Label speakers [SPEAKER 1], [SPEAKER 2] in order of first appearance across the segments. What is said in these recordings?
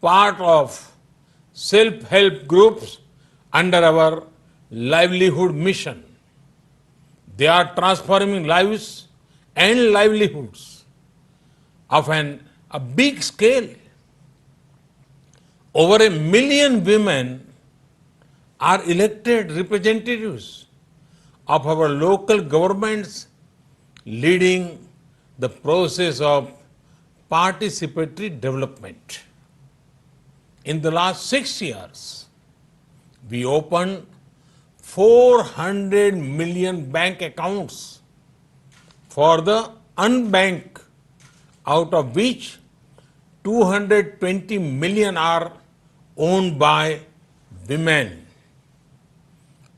[SPEAKER 1] part of self-help groups under our livelihood mission. They are transforming lives and livelihoods of a big scale. Over 1 million women are elected representatives of our local governments, leading the process of participatory development. In the last 6 years, we opened 400 million bank accounts for the unbanked, out of which 220 million are owned by women.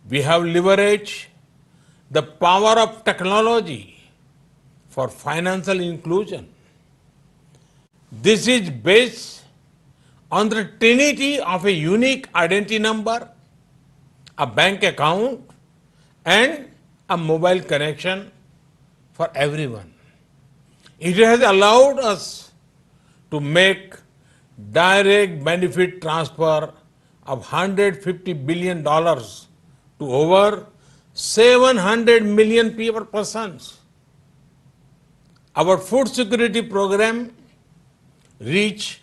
[SPEAKER 1] We have leveraged the power of technology for financial inclusion. This is based on the trinity of a unique identity number, a bank account, and a mobile connection for everyone. It has allowed us to make direct benefit transfer of $150 billion to over 700 million persons. Our food security program reached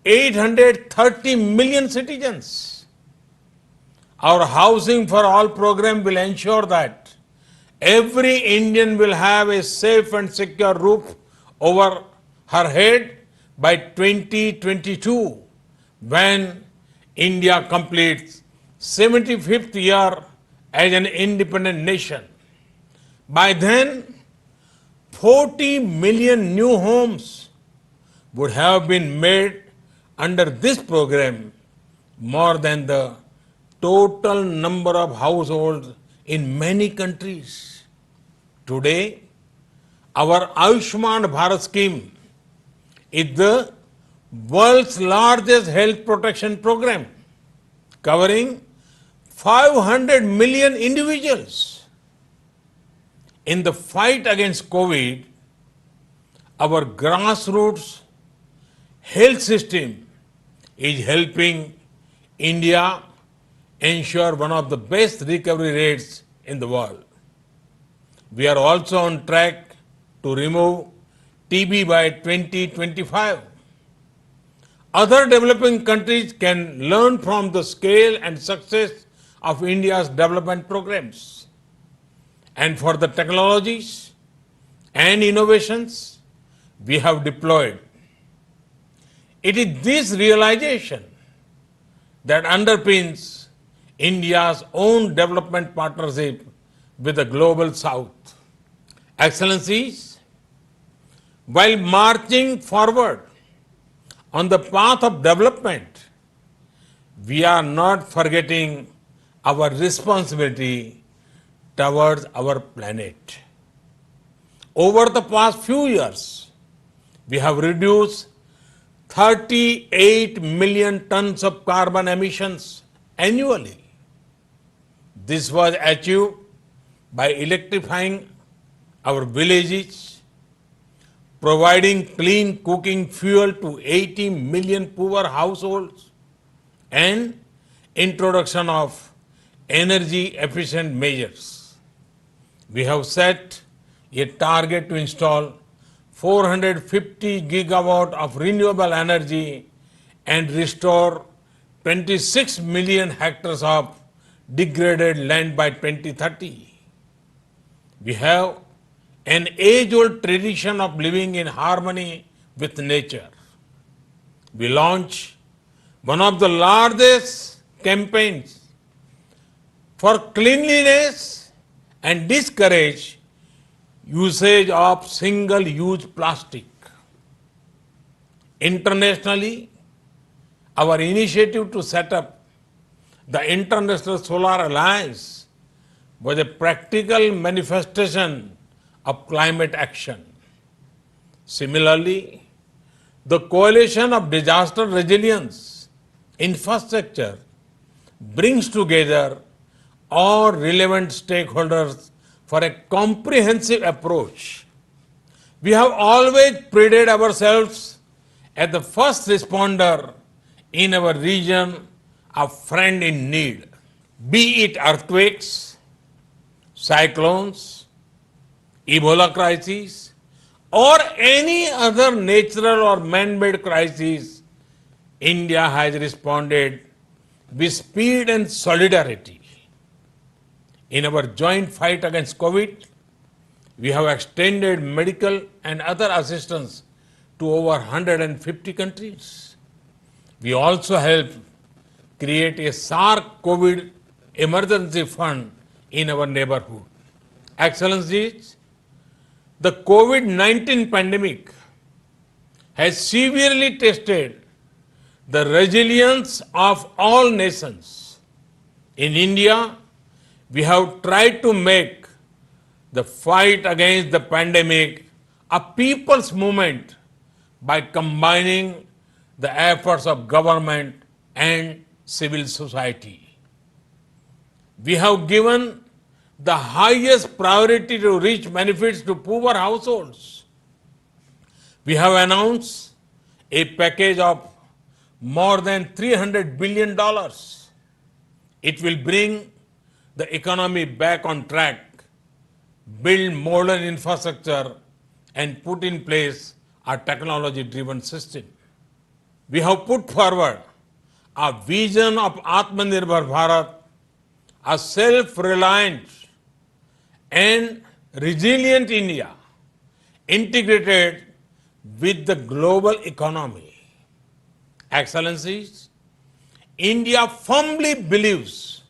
[SPEAKER 1] 830 million citizens. Our Housing for All program will ensure that every Indian will have a safe and secure roof over her head by 2022, when India completes 75th year as an independent nation. By then, 40 million new homes would have been made under this program, more than the total number of households in many countries. Today, our Ayushman Bharat scheme is the world's largest health protection program, covering 500 million individuals. In the fight against COVID, our grassroots health system is helping India ensure one of the best recovery rates in the world. We are also on track to remove TB by 2025. Other developing countries can learn from the scale and success of India's development programs. And for the technologies and innovations we have deployed, it is this realization that underpins India's own development partnership with the Global South. Excellencies, while marching forward on the path of development, we are not forgetting our responsibility towards our planet. Over the past few years, we have reduced 38 million tons of carbon emissions annually. This was achieved by electrifying our villages, providing clean cooking fuel to 80 million poor households, and introduction of energy efficient measures. We have set a target to install 450 gigawatt of renewable energy and restore 26 million hectares of degraded land by 2030. We have an age-old tradition of living in harmony with nature. We launched one of the largest campaigns for cleanliness and discourage usage of single-use plastic. Internationally, our initiative to set up the International Solar Alliance was a practical manifestation of climate action. Similarly, the Coalition of Disaster Resilience Infrastructure brings together all relevant stakeholders for a comprehensive approach. We have always prided ourselves as the first responder in our region a friend in need, be it earthquakes, cyclones, Ebola crises, or any other natural or man-made crisis. India has responded with speed and solidarity. In our joint fight against COVID, we have extended medical and other assistance to over 150 countries. We also helped create a SARC COVID emergency fund in our neighborhood. Excellencies, the COVID-19 pandemic has severely tested the resilience of all nations. In India, we have tried to make the fight against the pandemic a people's movement by combining the efforts of government and civil society. We have given the highest priority to reach benefits to poor households. We have announced a package of more than $300 billion. It will bring the economy back on track, build modern infrastructure, and put in place a technology-driven system. We have put forward a vision of Atmanirbhar Bharat, a self-reliant and resilient India integrated with the global economy. Excellencies, India firmly believes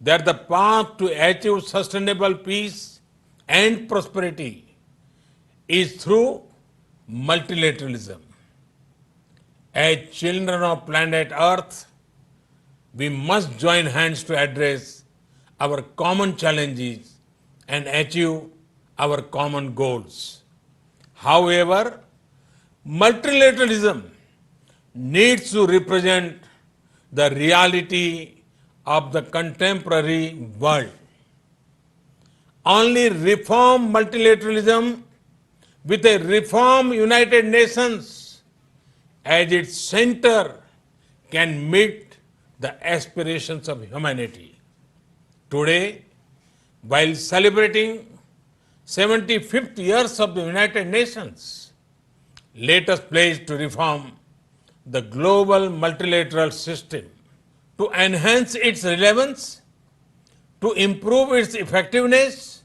[SPEAKER 1] that the path to achieve sustainable peace and prosperity is through multilateralism. As children of planet Earth, we must join hands to address our common challenges and achieve our common goals. However, multilateralism needs to represent the reality of the contemporary world. Only reform multilateralism with a reform United Nations as its center can meet the aspirations of humanity. Today, while celebrating 75th years of the United Nations, let us pledge to reform the global multilateral system, to enhance its relevance, to improve its effectiveness,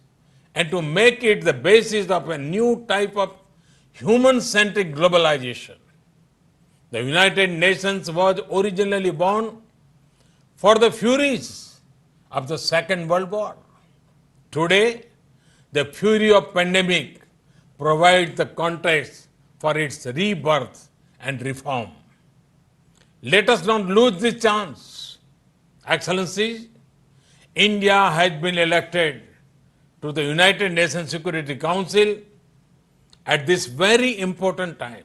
[SPEAKER 1] and to make it the basis of a new type of human-centric globalization. The United Nations was originally born for the furies of the Second World War. Today, the fury of pandemic provides the context for its rebirth and reform. Let us not lose this chance. Excellencies, India has been elected to the United Nations Security Council at this very important time.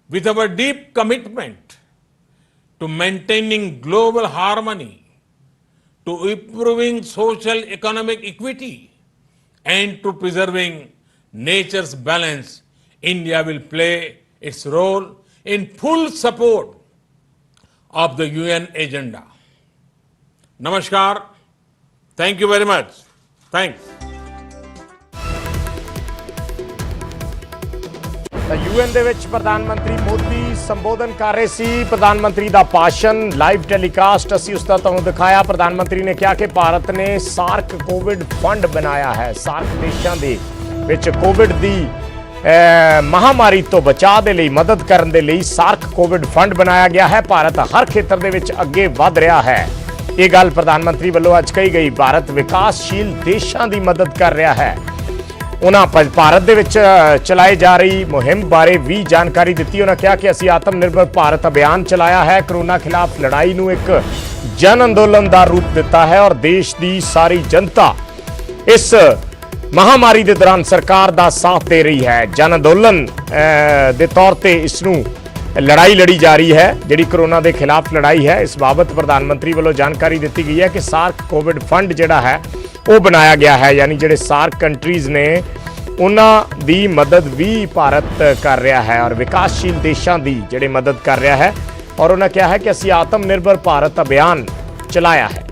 [SPEAKER 1] With our deep commitment to maintaining global harmony, to improving social economic equity, and to preserving nature's balance, India will play its role in full support of the UN agenda. Namaskar. Thank you very much. Thanks.
[SPEAKER 2] UN ਦੇ ਵਿੱਚ ਪ੍ਰਧਾਨ ਮੰਤਰੀ ਮੋਦੀ ਸੰਬੋਧਨ ਕਰ ਰਹੇ ਸੀ। ਪ੍ਰਧਾਨ ਮੰਤਰੀ ਦਾ ਭਾਸ਼ਣ ਲਾਈਵ ਟੈਲੀਕਾਸਟ ਅਸੀਂ ਉਸ ਦਾ ਤੁਹਾਨੂੰ ਦਿਖਾਇਆ। ਪ੍ਰਧਾਨ ਮੰਤਰੀ ਨੇ ਕਿਹਾ ਕਿ ਭਾਰਤ ਨੇ ਸਾਰਕ ਕੋਵਿਡ ਫੰਡ ਬਣਾਇਆ ਹੈ। ਸਾਰਕ ਦੇਸ਼ਾਂ ਦੇ ਵਿੱਚ ਕੋਵਿਡ ਦੀ ਮਹਾਮਾਰੀ ਤੋਂ ਬਚਾਅ ਦੇ ਲਈ ਮਦਦ ਕਰਨ ਦੇ ਲਈ ਸਾਰਕ ਕੋਵਿਡ ਫੰਡ ਬਣਾਇਆ ਗਿਆ ਹੈ। ਭਾਰਤ ਹਰ ਖੇਤਰ ਦੇ ਵਿੱਚ ਅੱਗੇ ਵਧ ਰਿਹਾ ਹੈ। ਇਹ ਗੱਲ ਪ੍ਰਧਾਨ ਮੰਤਰੀ ਵੱਲੋਂ ਅੱਜ ਕਹੀ ਗਈ। ਭਾਰਤ ਵਿਕਾਸਸ਼ੀਲ ਦੇਸ਼ਾਂ ਦੀ ਮਦਦ ਕਰ ਰਿਹਾ ਹੈ। ਉਹਨਾਂ ਭਾਰਤ ਦੇ ਵਿੱਚ ਚਲਾਈ ਜਾ ਰਹੀ ਮੁਹਿੰਮ ਬਾਰੇ ਵੀ ਜਾਣਕਾਰੀ ਦਿੱਤੀ। ਉਹਨਾਂ ਕਿਹਾ ਕਿ ਅਸੀਂ ਆਤਮ ਨਿਰਭਰ ਭਾਰਤ ਅਭਿਆਨ ਚਲਾਇਆ ਹੈ। ਕਰੋਨਾ ਖਿਲਾਫ ਲੜਾਈ ਨੂੰ ਇੱਕ ਜਨ ਅੰਦੋਲਨ ਦਾ ਰੂਪ ਦਿੱਤਾ ਹੈ ਔਰ ਦੇਸ਼ ਦੀ ਸਾਰੀ ਜਨਤਾ ਇਸ ਮਹਾਮਾਰੀ ਦੇ ਦੌਰਾਨ ਸਰਕਾਰ ਦਾ ਸਾਥ ਦੇ ਰਹੀ ਹੈ। ਜਨ ਅੰਦੋਲਨ ਦੇ ਤੌਰ ਤੇ ਇਸ ਨੂੰ ਲੜਾਈ ਲੜੀ ਜਾ ਰਹੀ ਹੈ, ਜਿਹੜੀ ਕਰੋਨਾ ਦੇ ਖਿਲਾਫ ਲੜਾਈ ਹੈ। ਇਸ ਬਾਬਤ ਪ੍ਰਧਾਨ ਮੰਤਰੀ ਵੱਲੋਂ ਜਾਣਕਾਰੀ ਦਿੱਤੀ ਗਈ ਹੈ ਕਿ ਸਾਰਕ ਕੋਵਿਡ ਫੰਡ ਜਿਹੜਾ ਹੈ ਉਹ ਬਣਾਇਆ ਗਿਆ ਹੈ। ਯਾਨੀ ਜਿਹੜੇ ਸਾਰਕ ਕੰਟਰੀਜ਼ ਨੇ ਉਹਨਾਂ ਦੀ ਮਦਦ ਵੀ ਭਾਰਤ ਕਰ ਰਿਹਾ ਹੈ ਔਰ ਵਿਕਾਸਸ਼ੀਲ ਦੇਸ਼ਾਂ ਦੀ ਜਿਹੜੇ ਮਦਦ ਕਰ ਰਿਹਾ ਹੈ। ਔਰ ਉਹਨਾਂ ਕਿਹਾ ਹੈ ਕਿ ਅਸੀਂ ਆਤਮ ਨਿਰਭਰ ਭਾਰਤ ਅਭਿਆਨ ਚਲਾਇਆ ਹੈ।